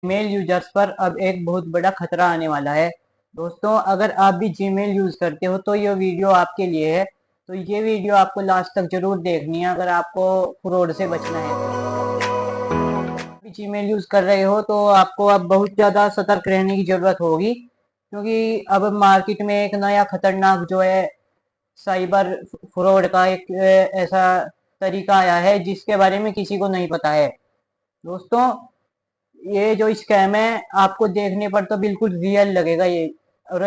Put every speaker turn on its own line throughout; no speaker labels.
Gmail users पर अब एक बहुत बड़ा खतरा आने वाला है। दोस्तों, अगर आप भी जीमेल यूज करते हो तो ये वीडियो आपके लिए है। तो ये वीडियो आपको लास्ट तक जरूर देखनी है अगर आपको फ्रॉड से बचना है। भी जीमेल यूज कर रहे हो तो आपको अब बहुत ज्यादा सतर्क रहने की जरूरत होगी, क्योंकि अब मार्केट में एक नया खतरनाक जो है साइबर फ्रॉड का एक ऐसा तरीका आया है जिसके बारे में किसी को नहीं पता है। दोस्तों, ये जो स्कैम है आपको देखने पर तो बिल्कुल रियल लगेगा ये, और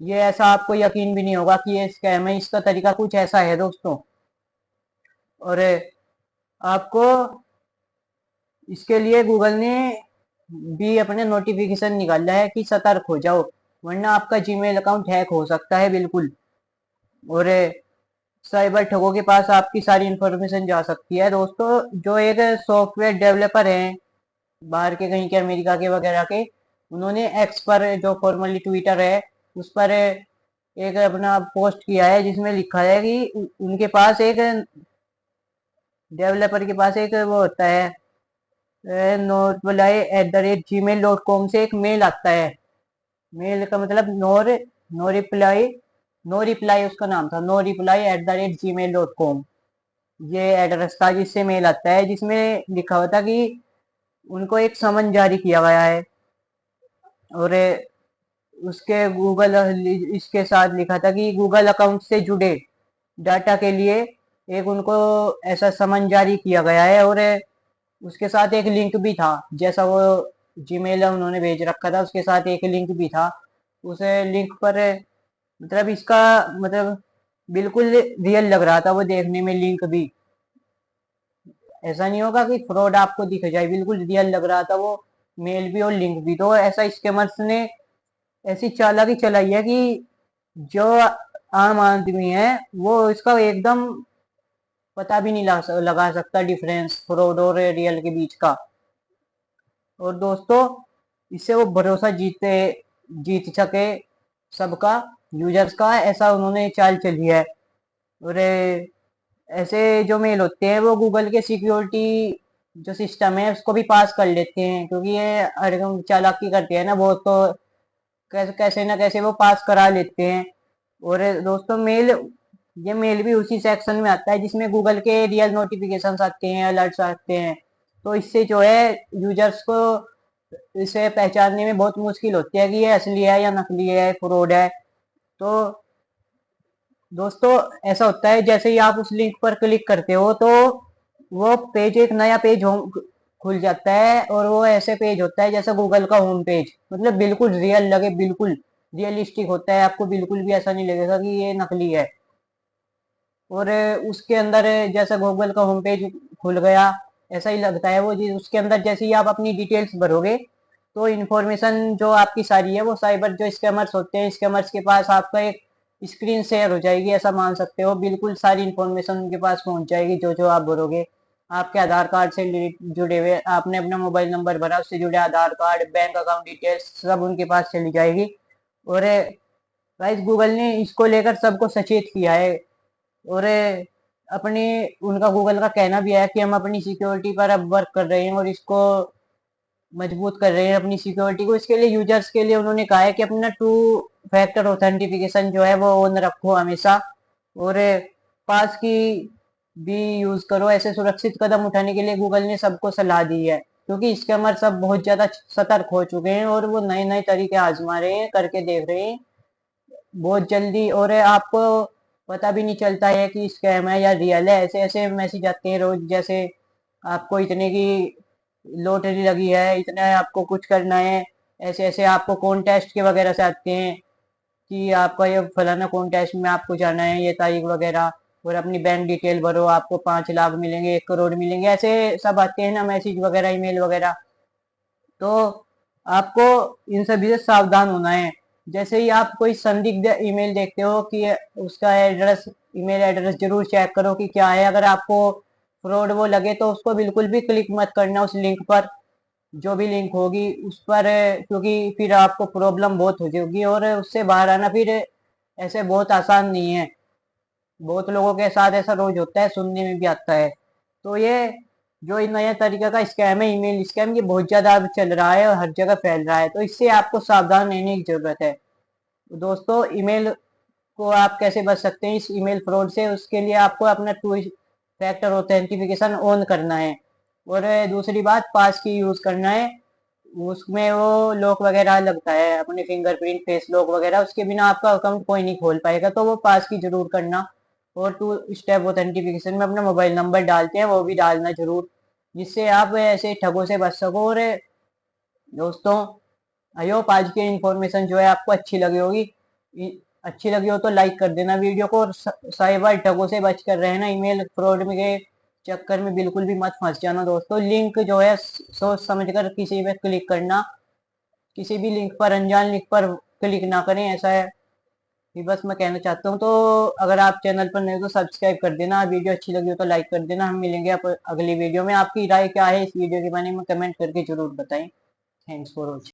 ये ऐसा आपको यकीन भी नहीं होगा कि ये स्कैम है। इसका तरीका कुछ ऐसा है दोस्तों। और आपको इसके लिए गूगल ने भी अपने नोटिफिकेशन निकाला है कि सतर्क हो जाओ, वरना आपका जीमेल अकाउंट हैक हो सकता है बिल्कुल। और साइबर ठगों के पास आपकी सारी इंफॉर्मेशन जा सकती है। दोस्तों, जो एक सॉफ्टवेयर डेवलपर हैं बाहर के, कहीं के अमेरिका के वगैरह के, उन्होंने एक्स पर, जो फॉर्मली ट्विटर है, उस पर एक अपना पोस्ट किया है जिसमें लिखा है कि उनके पास एक डेवलपर के पास एक वो होता है, noteply@gmail.com से एक मेल आता है। मेल का मतलब नो रिप्लाई, नो रिप्लाई उसका नाम था, no reply@gmail.com। ये एड्रेस था जिससे मेल आता है, जिसमें लिखा हुआ था कि उनको एक समन जारी किया गया है। और उसके गूगल इसके साथ लिखा था कि गूगल अकाउंट से जुड़े डाटा के लिए एक उनको ऐसा समन जारी किया गया है। और उसके साथ एक लिंक भी था, जैसा वो जीमेल उन्होंने भेज रखा था उसके साथ एक लिंक भी था। उस लिंक पर मतलब इसका मतलब बिल्कुल रियल लग रहा था वो देखने में, लिंक भी। ऐसा नहीं होगा कि फ्रॉड आपको दिख जाए, बिल्कुल रियल लग रहा था वो मेल भी और लिंक भी। तो ऐसा स्कैमर्स ने ऐसी चालाकी चलाई है कि जो आम आदमी है वो इसका एकदम पता भी नहीं लगा सकता डिफरेंस फ्रॉड और रियल के बीच का। और दोस्तों, इससे वो भरोसा जीत सके सबका, यूजर्स का, ऐसा उन्होंने चाल चली है। और ऐसे जो मेल होते हैं वो गूगल के सिक्योरिटी जो सिस्टम है उसको भी पास कर लेते हैं, क्योंकि ये हरदम चालाकी करते हैं ना वो, तो कैसे ना कैसे वो पास करा लेते हैं। और दोस्तों, ये मेल भी उसी सेक्शन में आता है जिसमें गूगल के रियल नोटिफिकेशंस आते हैं, अलर्ट्स आते हैं। तो इससे जो है यूजर्स को इसे पहचानने में बहुत मुश्किल होती है कि ये असली है या नकली है, फ्रॉड है। तो दोस्तों, ऐसा होता है जैसे ही आप उस लिंक पर क्लिक करते हो तो वो पेज, एक नया पेज खुल जाता है, और वो ऐसे पेज होता है जैसा गूगल का होम पेज, मतलब बिल्कुल रियल लगे, बिल्कुल रियलिस्टिक होता है। आपको बिल्कुल भी ऐसा नहीं लगेगा कि ये नकली है। और उसके अंदर जैसा गूगल का होम पेज खुल गया, ऐसा ही लगता है वो जी। उसके अंदर जैसे ही आप अपनी डिटेल्स भरोगे तो इन्फॉर्मेशन जो आपकी सारी है वो साइबर जो स्कैमर्स होते हैं, स्कैमर्स के पास आपका एक स्क्रीन शेयर हो जाएगी, ऐसा मान सकते हो। बिल्कुल सारी इन्फॉर्मेशन उनके पास पहुंच जाएगी जो जो आप भरोगे। आपके आधार कार्ड से जुड़े हुए, आपने अपना मोबाइल नंबर भरा, उससे जुड़े आधार कार्ड, बैंक अकाउंट डिटेल्स सब उनके पास चली जाएगी। और गाइस, गूगल ने इसको लेकर सबको सचेत किया है। और अपनी उनका गूगल का कहना भी है कि हम अपनी सिक्योरिटी पर अब वर्क कर रहे हैं और इसको मजबूत कर रहे हैं, अपनी सिक्योरिटी को। इसके लिए यूजर्स के लिए उन्होंने कहा है कि अपना टू फैक्टर ऑथेंटिफिकेशन जो है वो ऑन रखो हमेशा। और पास की भी यूज करो। ऐसे सुरक्षित कदम उठाने के लिए गूगल ने सबको सलाह दी है, क्योंकि स्कैमर सब बहुत ज्यादा सतर्क हो चुके हैं और वो नए नए तरीके आजमा रहे हैं, करके देख रहे हैं बहुत जल्दी। और आपको पता भी नहीं चलता है कि स्कैम है या रियल है। ऐसे ऐसे मैसेज आते हैं रोज, जैसे आपको इतने की लॉटरी लगी है, इतना आपको कुछ करना है। ऐसे ऐसे आपको कॉन्टेस्ट के वगैरह से आते हैं कि आपका ये फलाना कॉन्टेस्ट में आपको जाना है, ये तारीख वगैरह, और अपनी बैंक डिटेल भरो, आपको 5 लाख मिलेंगे, 1 करोड़ मिलेंगे, ऐसे सब आते हैं ना मैसेज वगैरह, ईमेल वगैरह। तो आपको इन सभी से सावधान होना है। जैसे ही आप कोई संदिग्ध ईमेल देखते हो कि उसका एड्रेस, ईमेल एड्रेस जरूर चेक करो कि क्या है। अगर आपको फ्रॉड वो लगे तो उसको बिल्कुल भी क्लिक मत करना उस लिंक पर, जो भी लिंक होगी उस पर, क्योंकि फिर आपको प्रॉब्लम बहुत हो जाएगी और उससे बाहर आना फिर ऐसे बहुत आसान नहीं है। बहुत लोगों के साथ ऐसा रोज होता है, सुनने में भी आता है। तो ये जो ये नया तरीका का स्कैम है, ईमेल स्कैम, ये बहुत ज्यादा अब चल रहा है और हर जगह फैल रहा है, तो इससे आपको सावधान रहने की जरूरत है। दोस्तों, ईमेल को आप कैसे बच सकते हैं इस ईमेल फ्रॉड से, उसके लिए आपको अपना टू फैक्टर ऑथेंटिफिकेशन ऑन करना है। और दूसरी बात, पास की यूज करना है। उसमें वो लॉक वगैरह लगता है, अपने फिंगरप्रिंट, फेस लॉक वगैरह, उसके बिना आपका अकाउंट कोई नहीं खोल पाएगा, तो वो पास की जरूर करना। और टू स्टेप ऑथेंटिफिकेशन में अपना मोबाइल नंबर डालते हैं, वो भी डालना जरूर, जिससे आप ऐसे ठगों से बच सको। और दोस्तों, आई होप आज की इन्फॉर्मेशन जो है आपको अच्छी लगी होगी। अच्छी लगी हो तो लाइक कर देना वीडियो को, और साइबर ठगों से बच कर रहना, ईमेल फ्रॉड में के चक्कर में बिल्कुल भी मत फंस जाना। दोस्तों, लिंक जो है सोच समझ कर किसी पे क्लिक करना, किसी भी लिंक पर, अनजान लिंक पर क्लिक ना करें, ऐसा है ये बस मैं कहना चाहता हूँ। तो अगर आप चैनल पर नए हो तो सब्सक्राइब कर देना, वीडियो अच्छी लगी हो तो लाइक कर देना। हम मिलेंगे आप अगली वीडियो में। आपकी राय क्या है इस वीडियो के बारे में कमेंट करके जरूर बताएं। Thanks for watching.